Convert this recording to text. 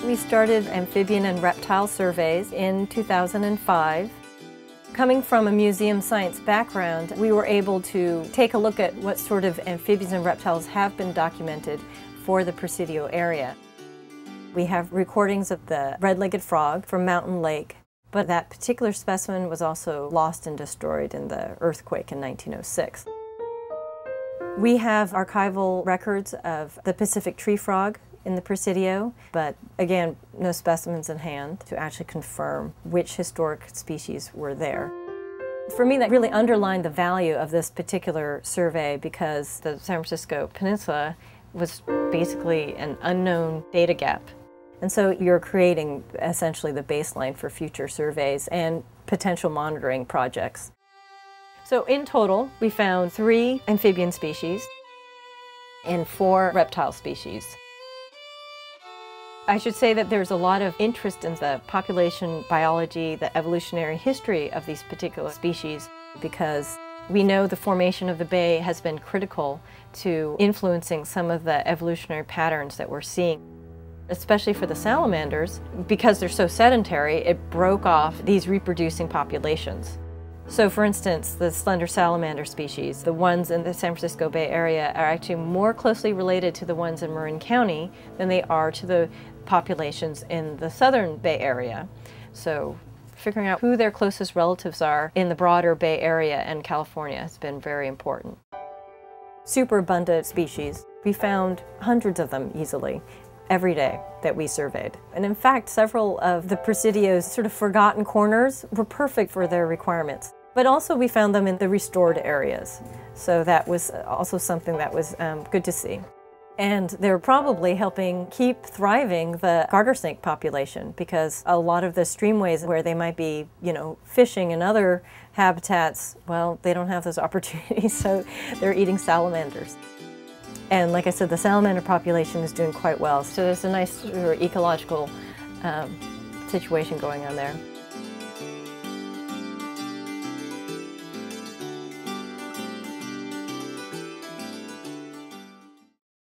We started amphibian and reptile surveys in 2005. Coming from a museum science background, we were able to take a look at what sort of amphibians and reptiles have been documented for the Presidio area. We have recordings of the red-legged frog from Mountain Lake, but that particular specimen was also lost and destroyed in the earthquake in 1906. We have archival records of the Pacific tree frog in the Presidio, but again, no specimens in hand to actually confirm which historic species were there. For me, that really underlined the value of this particular survey because the San Francisco Peninsula was basically an unknown data gap. And so you're creating essentially the baseline for future surveys and potential monitoring projects. So in total, we found 3 amphibian species and 4 reptile species. I should say that there's a lot of interest in the population biology, the evolutionary history of these particular species, because we know the formation of the bay has been critical to influencing some of the evolutionary patterns that we're seeing. Especially for the salamanders, because they're so sedentary, it broke off these reproducing populations. So for instance, the slender salamander species, the ones in the San Francisco Bay Area, are actually more closely related to the ones in Marin County than they are to the populations in the southern Bay Area. So figuring out who their closest relatives are in the broader Bay Area and California has been very important. Super abundant species. We found hundreds of them easily every day that we surveyed. And in fact, several of the Presidio's sort of forgotten corners were perfect for their requirements. But also we found them in the restored areas. So that was also something that was good to see. And they're probably helping keep thriving the garter snake population, because a lot of the streamways where they might be, fishing in other habitats, well, they don't have those opportunities, so they're eating salamanders. And like I said, the salamander population is doing quite well. So there's a nice ecological situation going on there.